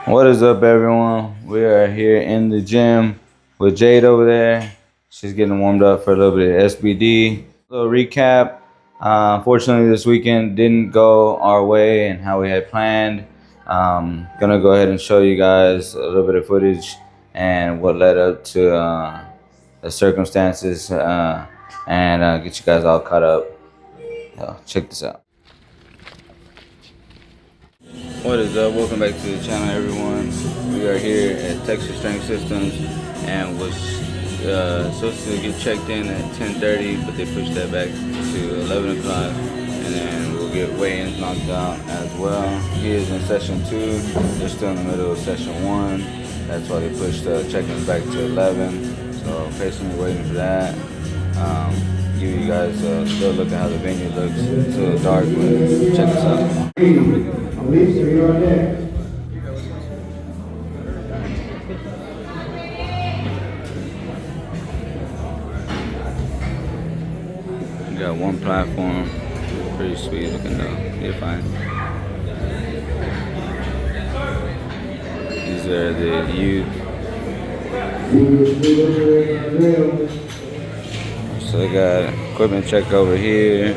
What is up, everyone? We are here in the gym with Jade over there. She's getting warmed up for a little bit of SBD. A little recap. Unfortunately, this weekend didn't go our way and how we had planned. Gonna go ahead and show you guys a little bit of footage and what led up to the circumstances and get you guys all caught up. Check this out. What is up? Welcome back to the channel, everyone. We are here at Texas Strength Systems and was supposed to get checked in at 10:30, but they pushed that back to 11 o'clock, and then we'll get weigh-ins knocked out as well. He is in session 2. They're still in the middle of session 1. That's why they pushed check-ins back to 11. So patiently waiting for that. Give you guys a good look at how the venue looks. It's a little dark, but check this out. Lisa, you're on deck. We got one platform. Pretty sweet looking though. You're fine. These are the youth. So they got equipment check over here.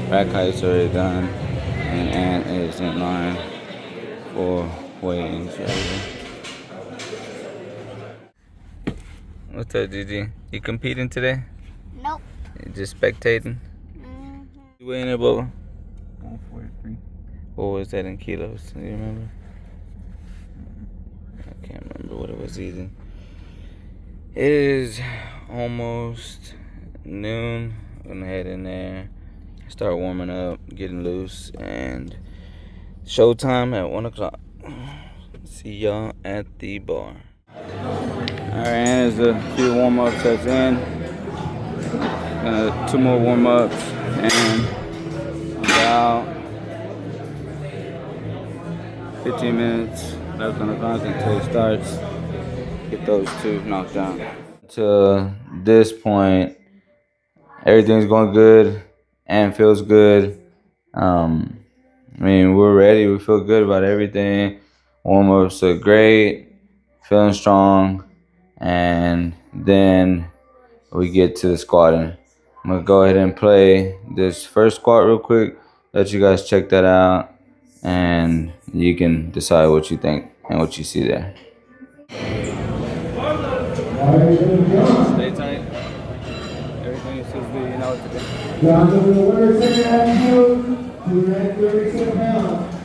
Rack height's already done. And Ant is in line for weigh-ins. What's up, Gigi? You competing today? Nope. You just spectating? You weighing it, Bubba? 143. What was that in kilos? Do you remember? I can't remember what it was either. It is almost noon. I'm gonna head in there, start warming up, getting loose, and showtime at 1 o'clock. See y'all at the bar. Alright, and there's a few warm-ups that's in. 2 more warm-ups, and about 15 minutes left on the clock until it starts. Get those 2 knocked out. To this point, everything's going good and feels good. I mean, we're ready. We feel good about everything. Warm-ups are great. Feeling strong. And then we get to the squatting. I'm going to go ahead and play this first squat real quick. Let you guys check that out. And you can decide what you think and what you see there. Stay tight. Everything is supposed to be, you know what to do. Down to the winner, second attitude, 237 pounds.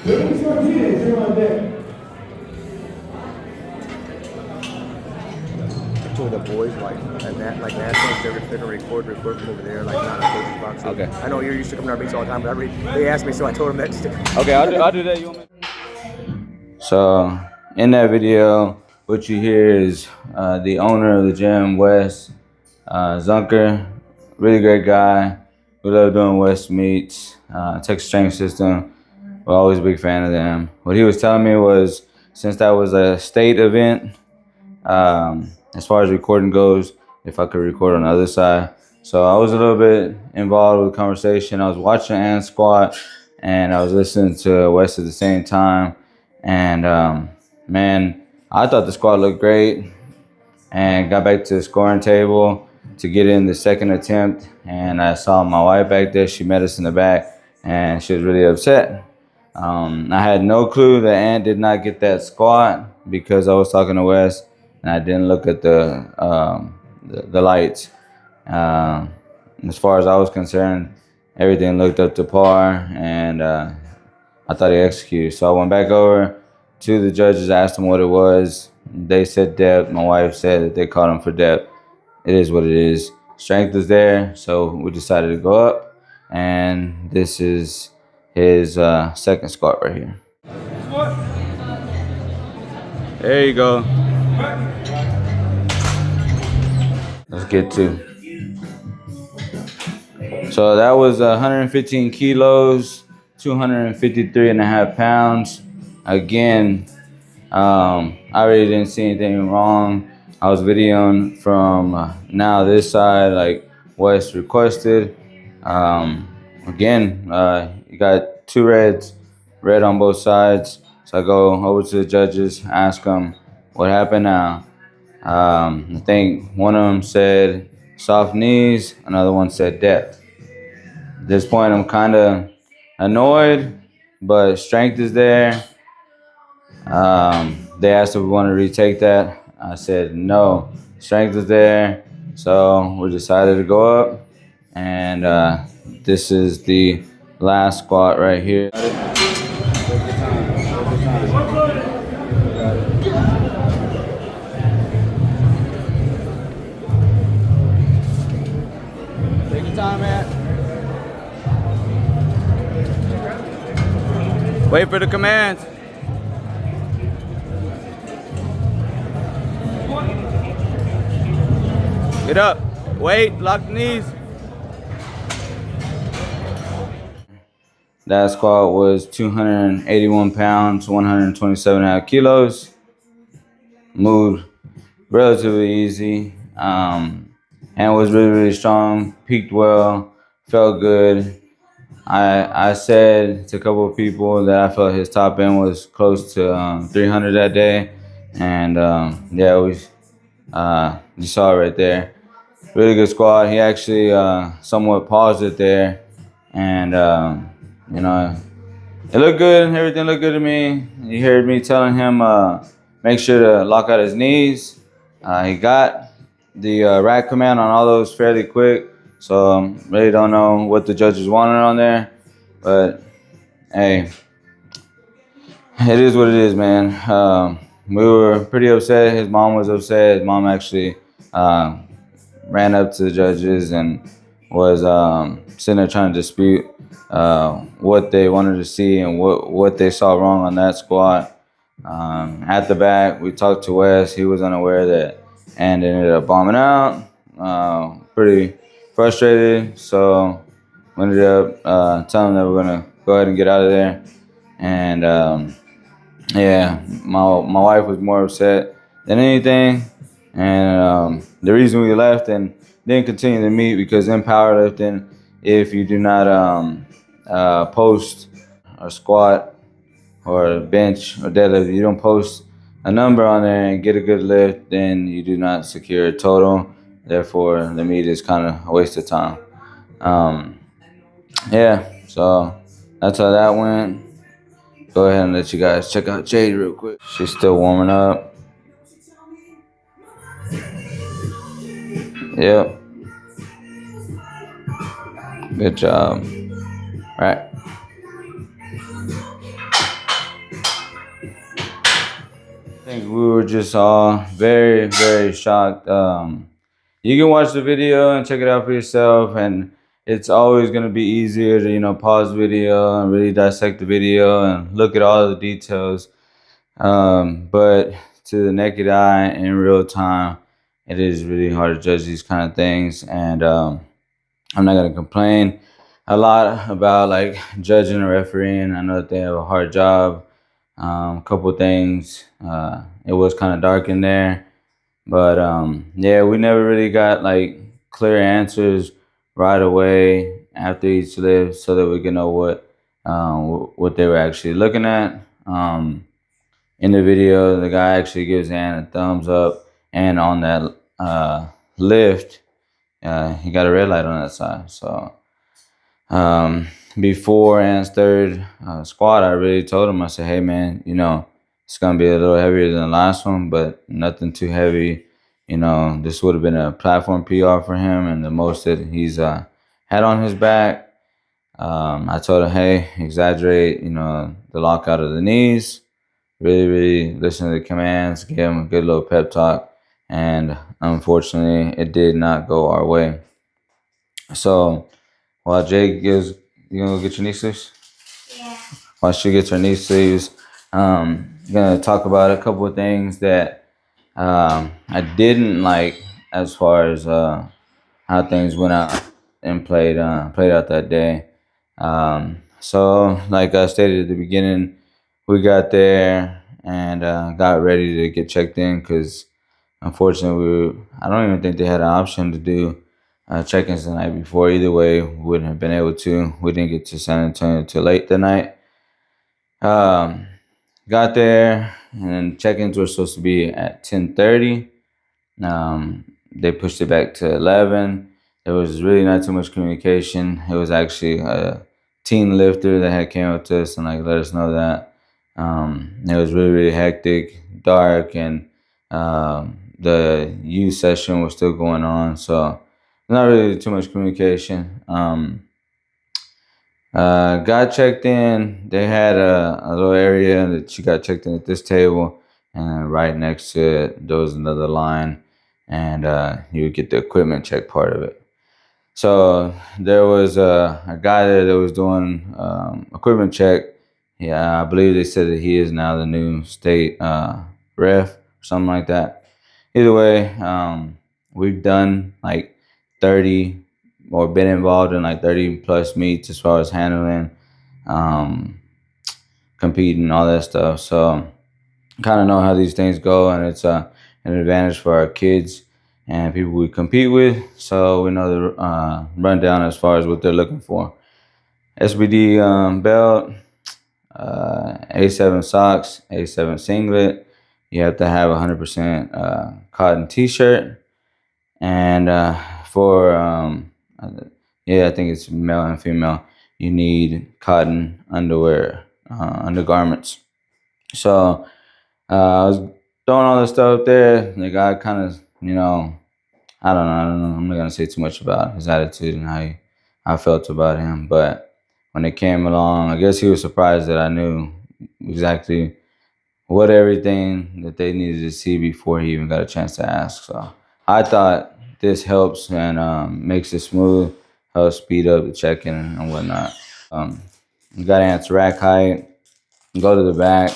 30 Martinez, you're on deck. I told the boys like nationals, they're gonna record from over there, like not a coach's box. Okay. I know you're used to coming to our meets all the time, but they asked me, so I told them that. Okay, I'll do that. You want me? So in that video, what you hear is the owner of the gym, Wes Zunker. Really great guy. We love doing West meets. Texas Strength System. We're always a big fan of them. What he was telling me was, since that was a state event, as far as recording goes, if I could record on the other side. So I was a little bit involved with the conversation. I was watching Ann squat, and I was listening to Wes at the same time. And man, I thought the squat looked great, and got back to the scoring table to get in the second attempt. And I saw my wife back there. She met us in the back, and she was really upset. I had no clue that Ant did not get that squat because I was talking to Wes and I didn't look at the lights. As far as I was concerned, everything looked up to par, and I thought he executed. So I went back over to the judges, asked them what it was. They said depth. My wife said that they called him for depth. It is what it is. Strength is there, so we decided to go up, and this is his second squat right here. There you go. Let's get to. So that was 115 kilos, 253.5 pounds. Again, I really didn't see anything wrong. I was videoing from now this side, like Wes requested. Again, you got 2 reds, red on both sides. So I go over to the judges, ask them what happened now. I think one of them said soft knees, another one said depth. At this point, I'm kind of annoyed, but strength is there. They asked if we want to retake that. I said no. Strength is there, so we decided to go up, and this is the last squat right here. Take your time. Take your time, man. Wait for the commands. Get up. Wait. Lock the knees. That squat was 281 pounds, 127.5 kilos. Moved relatively easy. Hand was really strong. Peaked well. Felt good. I said to a couple of people that I felt his top end was close to 300 that day, and yeah, you saw it right there. Really good squat. He actually somewhat paused it there, and you know, it looked good. Everything looked good to me. You heard me telling him make sure to lock out his knees. He got the rack command on all those fairly quick, so really don't know what the judges wanted on there, but hey, it is what it is, man. We were pretty upset. His mom was upset. His mom actually ran up to the judges and was sitting there trying to dispute what they wanted to see and what they saw wrong on that squat. At the back, we talked to Wes. He was unaware that and ended up bombing out. Pretty frustrated, so we ended up telling them that we're gonna go ahead and get out of there. And yeah, my wife was more upset than anything. And the reason we left and didn't continue to meet because in powerlifting, if you do not post or squat or bench or deadlift, you don't post a number on there and get a good lift, then you do not secure a total. Therefore, the meet is kind of a waste of time. Yeah, so that's how that went. Go ahead and let you guys check out Jade real quick. She's still warming up. Yep. Good job. Right. I think we were just all very, very shocked. You can watch the video and check it out for yourself, and it's always gonna be easier to pause the video and really dissect the video and look at all the details. But to the naked eye in real time, it is really hard to judge these kind of things, and I'm not gonna complain a lot about like judging or refereeing. I know that they have a hard job. A couple things. It was kind of dark in there, but yeah, we never really got like clear answers right away after each lift, so that we can know what they were actually looking at. In the video, the guy actually gives Ann a thumbs up, and on that lift, he got a red light on that side. So before Ann's third squat, I really told him, I said, hey man, it's gonna be a little heavier than the last one, but nothing too heavy. This would have been a platform PR for him, and the most that he's had on his back. I told him, hey, exaggerate, the lockout of the knees. Really, really listen to the commands, give him a good little pep talk, and unfortunately, it did not go our way. So while Jake you gonna go get your knee sleeves? Yeah. While she gets her knee sleeves, gonna talk about a couple of things that I didn't like as far as how things went out and played out that day. So like I stated at the beginning, we got there and got ready to get checked in because unfortunately I don't even think they had an option to do check-ins the night before. Either way, we wouldn't have been able to. We didn't get to San Antonio till late that night. got there, and check-ins were supposed to be at 10:30. They pushed it back to 11. There was really not too much communication. It was actually a teen lifter that had came up to us and like let us know that it was really really hectic, dark, and the youth session was still going on. So not really too much communication. Got checked in. They had a little area that she got checked in at this table, and right next to it, there was another line, and you would get the equipment check part of it. So there was a guy there that was doing equipment check. Yeah, I believe they said that he is now the new state ref or something like that. Either way, we've done like 30 or been involved in like 30 plus meets as far as handling, um, competing, all that stuff. So kind of know how these things go, and it's an advantage for our kids and people we compete with. So we know the rundown as far as what they're looking for. SBD belt, A7 socks, A7 singlet. You have to have 100% cotton T-shirt, and for yeah, I think it's male and female. You need cotton underwear, undergarments. So I was throwing all this stuff there. The guy kind of, I don't know. I'm not gonna say too much about his attitude and I felt about him. But when it came along, I guess he was surprised that I knew exactly what everything that they needed to see before he even got a chance to ask. So I thought this helps and makes it smooth, helps speed up the check-in and whatnot. You got to answer rack height, go to the back,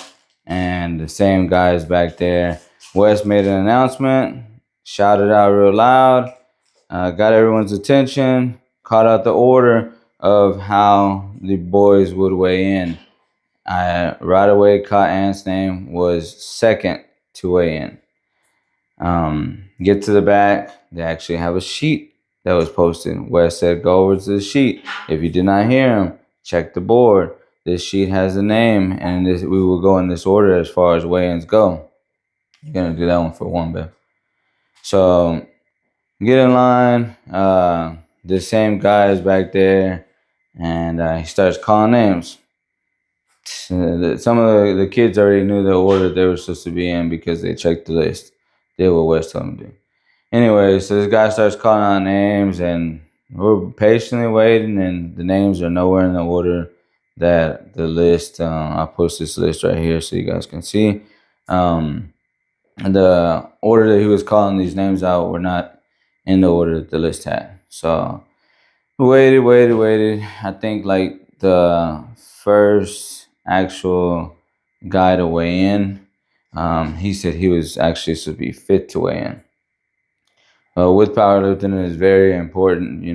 and the same guys back there. Wes made an announcement, shouted out real loud, got everyone's attention, caught out the order of how the boys would weigh in. I right away caught Ant's name was second to weigh in. Get to the back, they actually have a sheet that was posted. Wes said, go over to the sheet. If you did not hear him, check the board. This sheet has the name, and we will go in this order as far as weigh-ins go. You're gonna do that one for one, babe. So get in line. The same guy is back there, and he starts calling names. Some of the kids already knew the order they were supposed to be in because they checked the list. Did what Wes told them to do. Anyway, so this guy starts calling out names, and we're patiently waiting, and the names are nowhere in the order that the list. I'll post this list right here so you guys can see. The order that he was calling these names out were not in the order that the list had. So waited. I think like the first actual guy to weigh in, he said he was actually supposed to be fit to weigh in. With powerlifting, it is very important,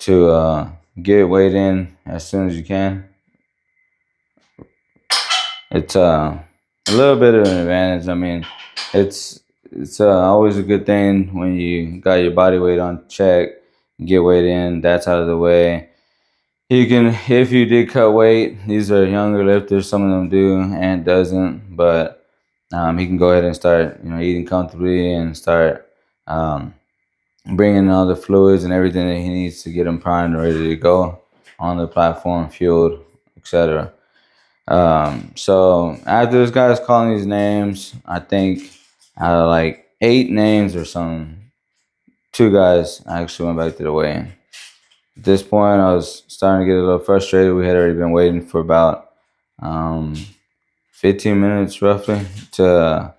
to get weighed in as soon as you can. It's a little bit of an advantage. I mean, it's always a good thing when you got your body weight on check, get weighed in. That's out of the way. You can, if you did cut weight, these are younger lifters. Some of them do, and doesn't. But he can go ahead and start, eating comfortably and start bringing in all the fluids and everything that he needs to get him primed and ready to go on the platform, fueled, etc. So after this guy's calling these names, I think out of like 8 names or something, 2 guys actually went back to the weigh-in. At this point, I was starting to get a little frustrated. We had already been waiting for about 15 minutes roughly to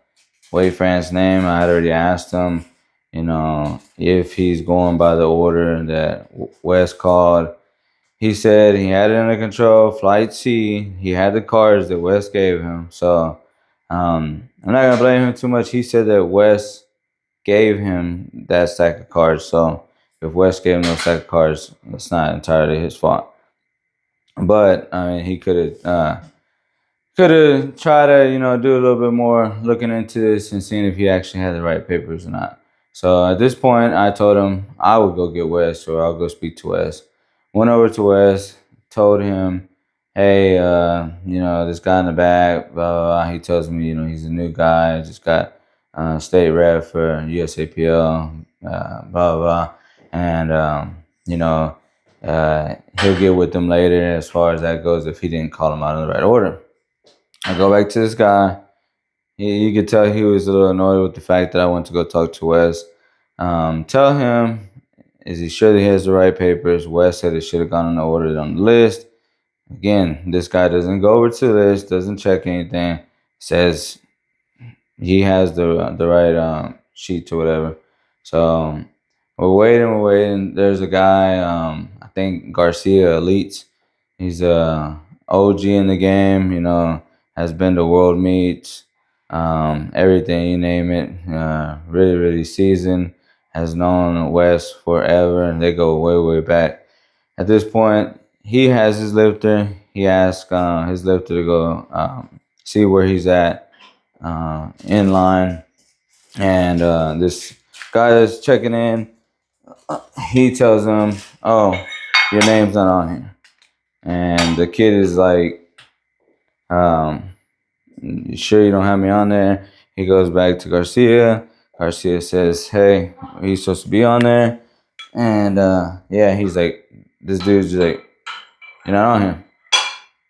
wait for Ant's name. I had already asked him, if he's going by the order that Wes called. He said he had it under control, flight C. He had the cards that Wes gave him. So I'm not going to blame him too much. He said that Wes gave him that stack of cards. So if Wes gave him those stack of cards, it's not entirely his fault. But, I mean, he could have tried to, do a little bit more looking into this and seeing if he actually had the right papers or not. So at this point, I told him I would go get Wes, or I'll go speak to Wes. Went over to Wes, told him, hey, this guy in the back, blah, blah, blah. He tells me, he's a new guy, just got state rep for usapl, blah, blah, blah. And, he'll get with them later as far as that goes if he didn't call him out in the right order. I go back to this guy. You could tell he was a little annoyed with the fact that I went to go talk to Wes. Tell him, is he sure that he has the right papers? Wes said it should have gone in the order on the list. Again, this guy doesn't go over to the list, doesn't check anything, says he has the right sheets or whatever. So we're waiting. There's a guy, I think Garcia Elites. He's a OG in the game. Has been to world meets, everything you name it. Really, really seasoned. Has known Wes forever, and they go way, way back. At this point, he has his lifter. He asked his lifter to go see where he's at in line, and this guy that's checking in, he tells him, "Oh, your name's not on here." And the kid is like, "You sure you don't have me on there?" He goes back to Garcia. Garcia says, "Hey, he's supposed to be on there." And yeah, he's like, this dude's just like, "You're not on here."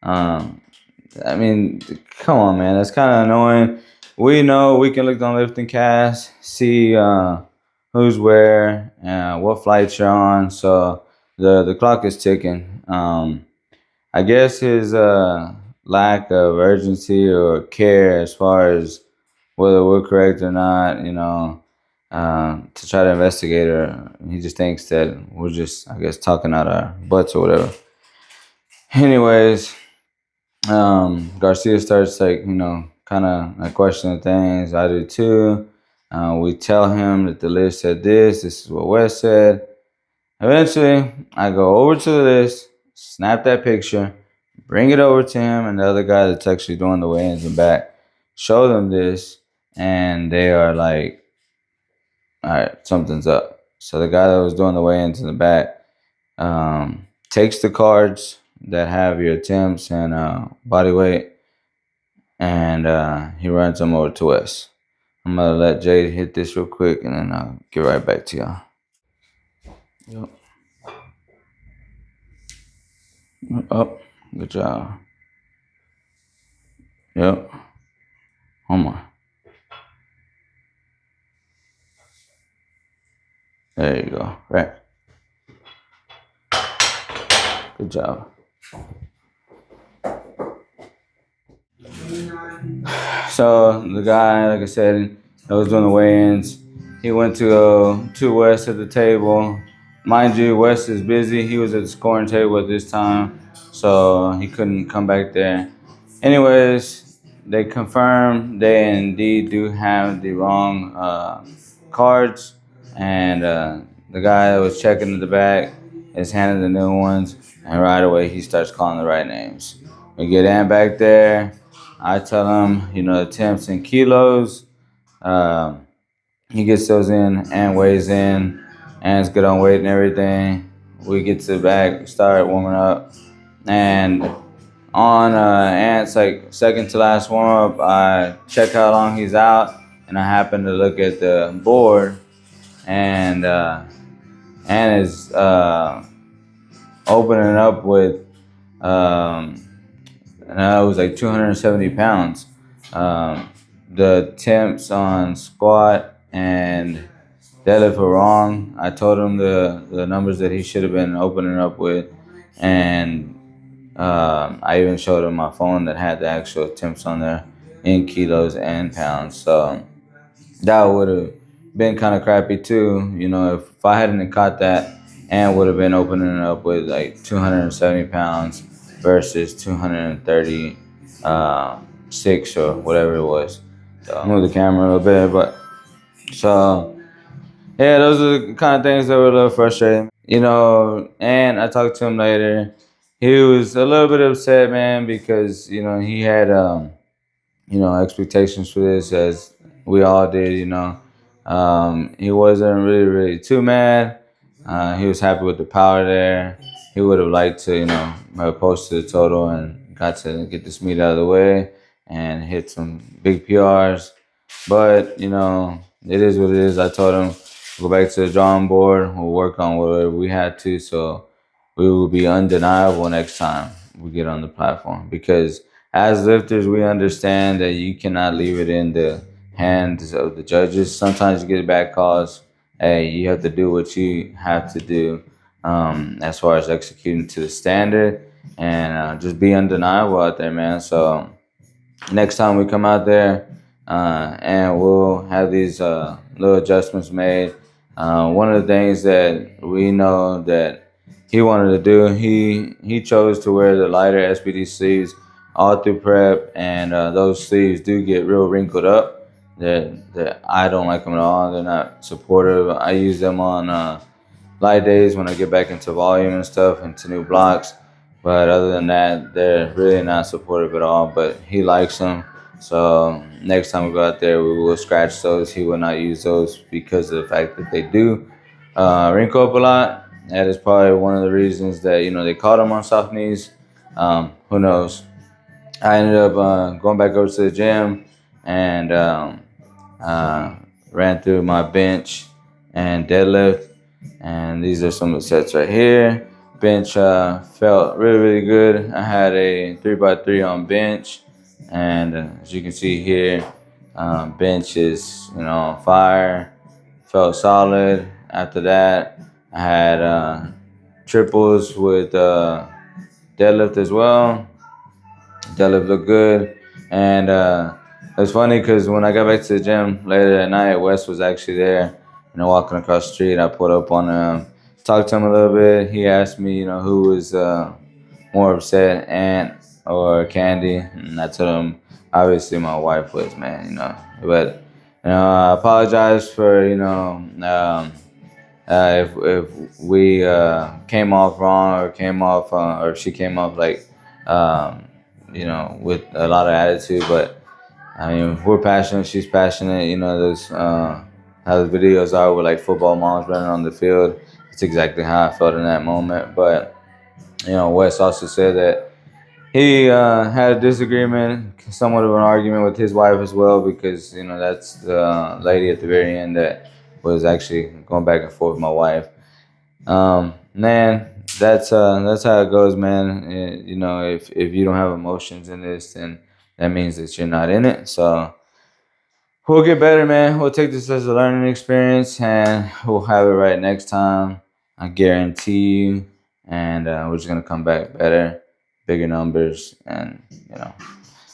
Um, I mean, come on, man. That's kind of annoying. We know we can look on Lifting Cast, see who's where, what flights you're on. So the clock is ticking. I guess his lack of urgency or care as far as whether we're correct or not, to try to investigate her. He just thinks that we're just, I guess, talking out our butts or whatever. Anyways, Garcia starts like, kind of like questioning things. I do too. We tell him that the list said this is what Wes said. Eventually, I go over to the list, snap that picture, bring it over to him and the other guy that's actually doing the weigh-ins and back, show them this, and they are like, all right, something's up. So the guy that was doing the weigh-ins in the back takes the cards that have your attempts and body weight, and he runs them over to us. I'm gonna let Jade hit this real quick, and then I'll get right back to y'all. Yep. Up. Good job. Yep. One more. There you go. Right. Good job. So the guy, like I said, that was doing the weigh-ins, he went to go to Wes at the table. Mind you, Wes is busy. He was at the scoring table at this time, so he couldn't come back there. Anyways, they confirmed they indeed do have the wrong cards, and the guy that was checking in the back is handing the new ones, and right away he starts calling the right names. We get Ant back there. I tell him, attempts in kilos. Um, he gets those in and weighs in, and it's good on weight and everything. We get to the back, start warming up, and on Ant's like second to last warm up, I check how long he's out, and I happen to look at the board, and Ant is opening up with it was like 270 pounds. The attempts on squat and deadlift were wrong. I told him the numbers that he should have been opening up with, and I even showed him my phone that had the actual attempts on there in kilos and pounds. So that would have been kind of crappy too. If I hadn't caught that, and would have been opening up with like 270 pounds versus 236 or whatever it was. So move the camera a little bit, but so yeah, those are the kind of things that were a little frustrating. And I talked to him later. He was a little bit upset, man, because he had expectations for this, as we all did. He wasn't really, really too mad. He was happy with the power there. He would have liked to, have posted the total and got to get this meet out of the way and hit some big PRs. But it is what it is. I told him go back to the drawing board. We'll work on whatever we had to, so we will be undeniable next time we get on the platform. Because as lifters, we understand that you cannot leave it in the hands of the judges. Sometimes you get bad calls. Hey, you have to do what you have to do as far as executing to the standard and just be undeniable out there, man. So next time we come out there and we'll have these little adjustments made. One of the things that we know that he wanted to do, he chose to wear the lighter SBD sleeves all through prep, and those sleeves do get real wrinkled up. That I don't like them at all. They're not supportive. I use them on light days when I get back into volume and stuff, into new blocks. But other than that, they're really not supportive at all. But he likes them. So next time we go out there, we will scratch those. He will not use those because of the fact that they do wrinkle up a lot. That is probably one of the reasons that they caught him on soft knees. Who knows? I ended up going back over to the gym and uh, ran through my bench and deadlift. And these are some of the sets right here. Bench felt really, really good. I had a 3x3 on bench. And as you can see here, bench is on fire. Felt solid. After that, I had triples with deadlift as well. Deadlift looked good. And it's funny because when I got back to the gym later that night, Wes was actually there, walking across the street. I put up on him, talked to him a little bit. He asked me, who was more upset, Aunt or Candy. And I told him, obviously, my wife was, man, But, I apologize for, if we came off wrong or came off or she came off like um, with a lot of attitude. But I mean, we're passionate, she's passionate. Those how the videos are with like football moms running on the field. It's exactly how I felt in that moment. But Wes also said that he had a disagreement, somewhat of an argument with his wife as well, because that's the lady at the very end that was actually going back and forth with my wife. Man, that's how it goes, man. If you don't have emotions in this, then that means that you're not in it. So we'll get better, man. We'll take this as a learning experience, and we'll have it right next time. I guarantee you. And we're just gonna come back better, bigger numbers, and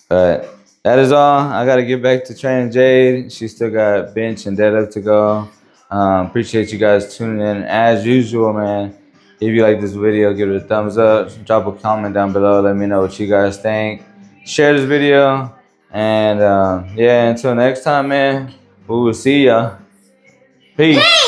But that is all. I gotta get back to training Jade. She still got bench and deadlift to go. Appreciate you guys tuning in as usual, man. If you like this video, give it a thumbs up. Drop a comment down below. Let me know what you guys think. Share this video. And yeah, until next time, man, we will see ya. Peace.